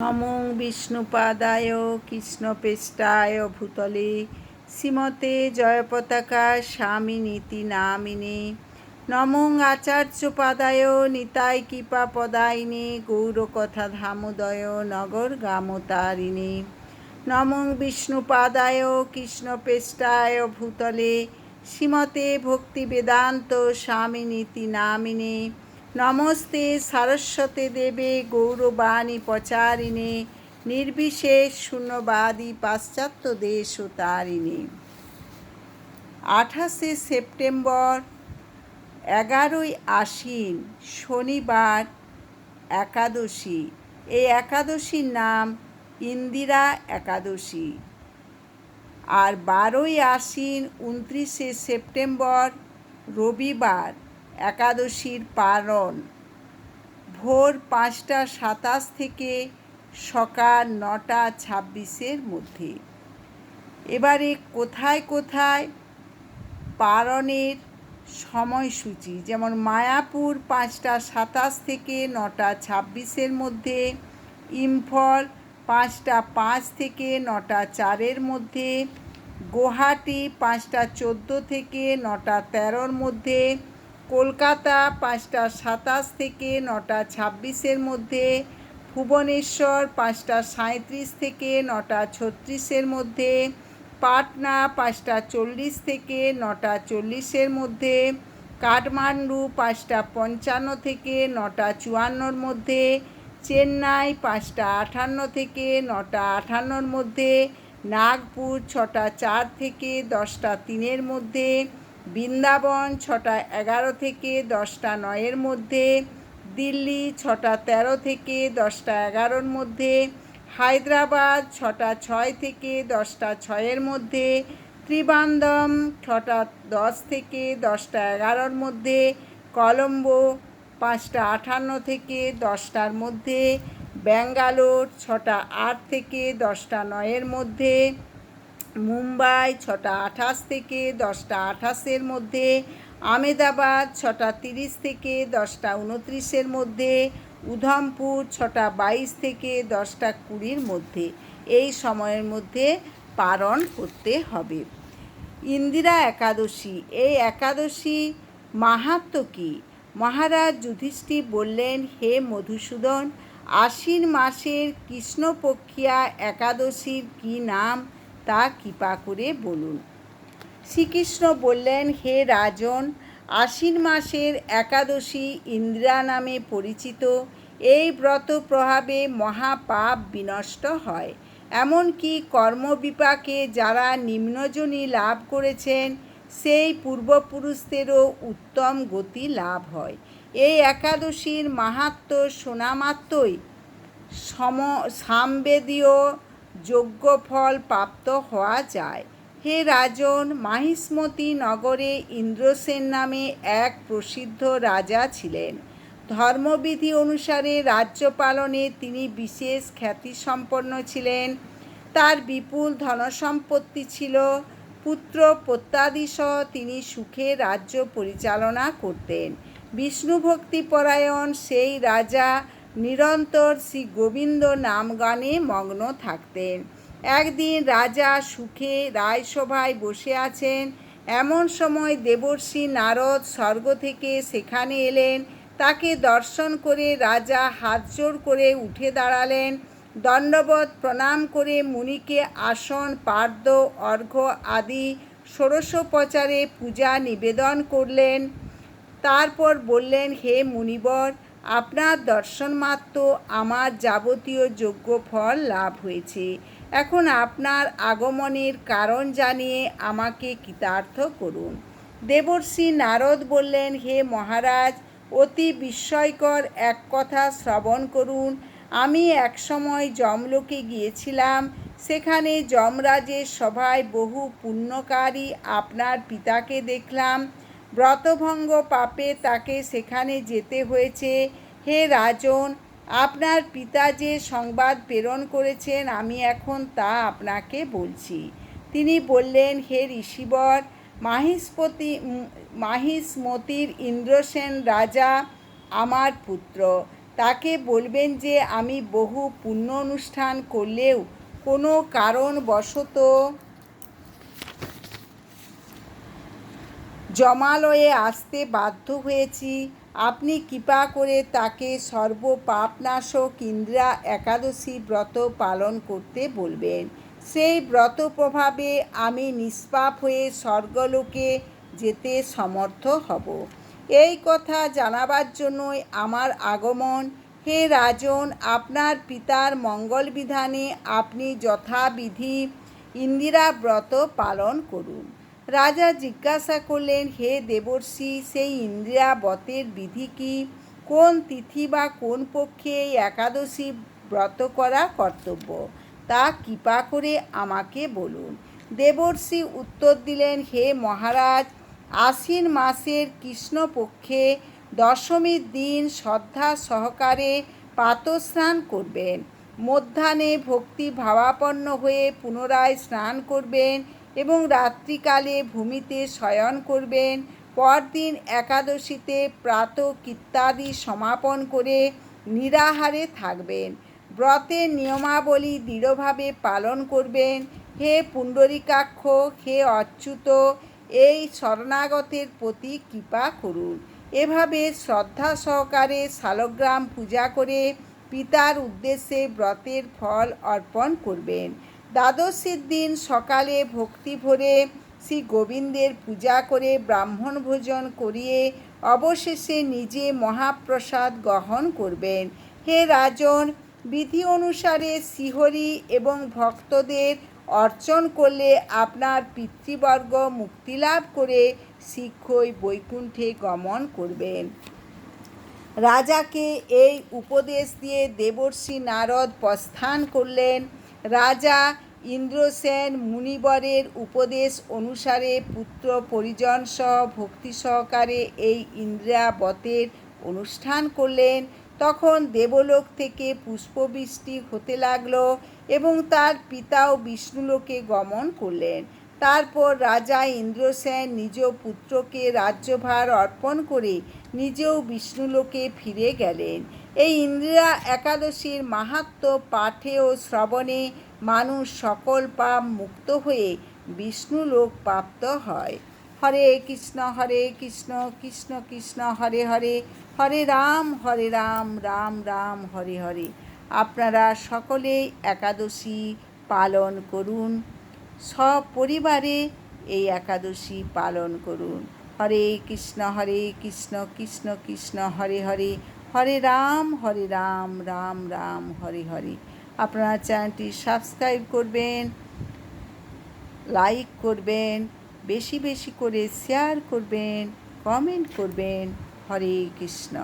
নমো বিষ্ণুপাদায় কৃষ্ণপৃষ্ঠায় ভূতলে শ্রীমতে জয়পতাকা স্বামিনীতি নামিনে নমো আচার্যপাদায় নিতাই কৃপাপদায়িনে গৌরকথা ধামোদয় নগর গামতারিণে নমো বিষ্ণুপাদায় কৃষ্ণপৃষ্ঠায় ভূতলে শ্রীমতে ভক্তিবেদান্ত স্বামিনীতি নামিনে নমস্তে সারস্বতে দেবে গৌরবাণী প্রচারিণে নির্বিশেষ শূন্যবাদী পাশ্চাত্য দেশ তারিণে 28শে সেপ্টেম্বর 11ই আশ্বিন শনিবার একাদশী। এই একাদশীর নাম ইন্দিরা একাদশী। আর 12ই আশ্বিন 29শে সেপ্টেম্বর রবিবার একাদশীর পারণ ভোর 5টা 27 থেকে সকাল 9টা 26-এর মধ্যে। এবারে কোথায় কোথায় পারণের সময়সূচি, যেমন মায়াপুর 5টা 27 থেকে 9টা 26-এর মধ্যে, ইম্ফল 5টা 5 থেকে 9টা 4-এর মধ্যে, গুয়াহাটি 5টা 14 থেকে 9টা 13-এর মধ্যে, কলকাতা 5টা 27 থেকে 9টা 26-এর মধ্যে, ভুবনেশ্বর 5টা 37 থেকে 9টা 36-এর মধ্যে, পাটনা 5টা 40 থেকে 9টা 40-এর মধ্যে, কাঠমান্ডু 5টা 55 থেকে 9টা 54-এর মধ্যে, চেন্নাই 5টা 58 থেকে 9টা 58-এর মধ্যে, নাগপুর 6টা 4 থেকে 10টা 3-এর মধ্যে, বৃন্দাবন 6টা 11 থেকে 10টা 9-এর মধ্যে, দিল্লি 6টা 13 থেকে 10টা 11-এর মধ্যে, হায়দ্রাবাদ 6টা 6 থেকে 10টা 6-এর মধ্যে, ত্রিবান্দম 6টা 10 থেকে 10টা 11-এর মধ্যে, কলম্বো 5টা 58 থেকে 10টার মধ্যে, ব্যাঙ্গালোর 6টা 8 থেকে 10টা 9-এর মধ্যে, মুম্বাই 6টা 28 থেকে 10টা 28-এর মধ্যে, আমেদাবাদ 6টা 30 থেকে 10টা 29-এর মধ্যে, উধমপুর 6টা 22 থেকে 10টা 20-এর মধ্যে। এই সময়ের মধ্যে পারণ করতে হবে। ইন্দিরা একাদশী, এই একাদশী মাহাত্ম্য কী? মহারাজ যুধিষ্ঠির বললেন, হে মধুসূদন, আশ্বিন মাসের কৃষ্ণপক্ষিয়া একাদশীর কী নাম তা কৃপা করে বলুন। শ্রীকৃষ্ণ বললেন, হে রাজন, আশ্বিন মাসের একাদশী ইন্দিরা নামে পরিচিত। এই ব্রত প্রভাবে মহাপাপ বিনষ্ট হয়। এমনকি কর্মবিপাকে যারা নিম্নজনী লাভ করেছেন সেই পূর্বপুরুষদেরও উত্তম গতি লাভ হয়। এই একাদশীর মাহাত্ম্য শোনামাত্রই সামবেদীয় যজ্ঞফল প্রাপ্ত হওয়া যায়। হে রাজন, মাহিষ্মতি নগরে ইন্দ্রসেন নামে এক প্রসিদ্ধ রাজা ছিলেন। ধর্মবিধি অনুসারে রাজ্য পালনে তিনি বিশেষ খ্যাতিসম্পন্ন ছিলেন। তার বিপুল ধনসম্পত্তি ছিল। পুত্র পত্যাদিসহ তিনি সুখে রাজ্য পরিচালনা করতেন। বিষ্ণুভক্তিপরায়ণ সেই রাজা নিরন্তর শ্রী গোবিন্দ নামগানে মগ্ন থাকতেন। একদিন রাজা সুখে রাজসভায় বসে আছেন। এমন সময় দেবর্ষি নারদ স্বর্গ থেকে সেখানে এলেন। তাকে দর্শন করে রাজা হাতজোড় করে উঠে দাঁড়ালেন। দণ্ডবত প্রণাম করে মুনিকে আসন, পাদ্য, অর্ঘ্য আদি ষোড়শোপচারে পূজা নিবেদন করলেন। তারপর বললেন, হে মুনিবর, আপনার দর্শনমাত্র আমার যাবতীয় যজ্ঞফল লাভ হয়েছে। এখন আপনার আগমনের কারণ জানিয়ে আমাকে কৃতার্থ করুন। দেবর্ষি নারদ বললেন, হে মহারাজ, অতি বিস্ময়কর এক কথা শ্রবণ করুন। আমি একসময় যমলোকে গিয়েছিলাম। সেখানে যমরাজের সভায় বহু পুণ্যকারী আপনার পিতাকে দেখলাম। ব্রতভঙ্গ পাপে তাকে সেখানে যেতে হয়েছে। হে রাজন, আপনার পিতা যে সংবাদ প্রেরণ করেছেন আমি এখন তা আপনাকে বলছি। তিনি বললেন, হে ঋষিবর, মাহিষ্মতির ইন্দ্রসেন রাজা আমার পুত্র। তাকে বলবেন যে আমি বহু পুণ্য অনুষ্ঠান করলেও কোনো কারণবশত জমালয়ে আসতে বাধ্য হয়েছি। আপনি কৃপা করে তাকে সর্বপাপনাশক ইন্দিরা একাদশী ব্রত পালন করতে বলবেন। সেই ব্রত প্রভাবে আমি নিষ্পাপ হয়ে স্বর্গলোকে যেতে সমর্থ হব। এই কথা জানাবার জন্যই আমার আগমন। হে রাজন, আপনার পিতার মঙ্গল বিধানে আপনি যথাবিধি ইন্দিরা ব্রত পালন করুন। রাজা জিজ্ঞাসা করলেন, হে দেবর্ষি, সেই ইন্দিরা ব্রতের বিধি কি? কোন তিথি বা কোন পক্ষে এই একাদশী ব্রত করা কর্তব্য, তা কৃপা করে আমাকে বলুন। দেবর্ষি উত্তর দিলেন, হে মহারাজ, আশ্বিন মাসের কৃষ্ণপক্ষে দশমীর দিন শ্রদ্ধা সহকারে প্রাতঃস্নান করবেন। মধ্যাহ্নে ভক্তি ভাবাপন্ন হয়ে পুনরায় স্নান করবেন এবং রাত্রিকালে ভূমিতে শয়ন করবেন। পরদিন একাদশীতে প্রাতঃকৃত্যাদি সমাপন করে নিরাহারে থাকবেন। ব্রতের নিয়মাবলী দৃঢ়ভাবে পালন করবেন। হে পুণ্ডরীকাক্ষ, হে অচ্যুত, এই শরণাগতের প্রতি কৃপা করুন। এভাবে শ্রদ্ধা সহকারে শালগ্রাম পূজা করে পিতার উদ্দেশ্যে ব্রতের ফল অর্পণ করবেন। দ্বাদশীর দিন সকালে ভক্তি ভরে শ্রী গোবিন্দের পূজা করে ব্রাহ্মণ ভোজন করিয়ে অবশেষে নিজে মহাপ্রসাদ গ্রহণ করবেন। হে রাজন, বিধি অনুসারে শ্রীহরি এবং ভক্তদের অর্চন করলে আপনার পিতৃবর্গ মুক্তিলাভ করে শীঘ্রই বৈকুণ্ঠে গমন করবেন। রাজাকে এই উপদেশ দিয়ে দেবর্ষি নারদ প্রস্থান করলেন। রাজা ইন্দ্রসেন মুনিবরের উপদেশ অনুসারে পুত্র পরিজন সহ ভক্তি সহকারে এই ইন্দিরা ব্রতের অনুষ্ঠান করলেন। তখন দেবলোক থেকে পুষ্পবৃষ্টি হতে লাগল এবং তার পিতাও বিষ্ণুলোকে গমন করলেন। তারপর রাজা ইন্দ্রসেন নিজ পুত্রকে রাজ্যভার অর্পণ করে নিজেও বিষ্ণুলোকে ফিরে গেলেন। এই ইন্দিরা একাদশীর মাহাত্ম্য পাঠে ও শ্রবণে মানুষ সকল পাপ মুক্ত হয়ে বিষ্ণুলোক প্রাপ্ত হয়। হরে কৃষ্ণ কৃষ্ণ কৃষ্ণ হরে হরে, হরে রাম রাম রাম হরে হরে। আপনারা সকলেই একাদশী পালন করুন, সপরিবারে এই একাদশী পালন করুন। হরে কৃষ্ণ কৃষ্ণ কৃষ্ণ হরে হরে, হরে রাম রাম রাম হরে হরে। আপনারা চ্যানেলটি সাবস্ক্রাইব করবেন, লাইক করবেন, বেশি বেশি করে শেয়ার করবেন, কমেন্ট করবেন। হরে কৃষ্ণ।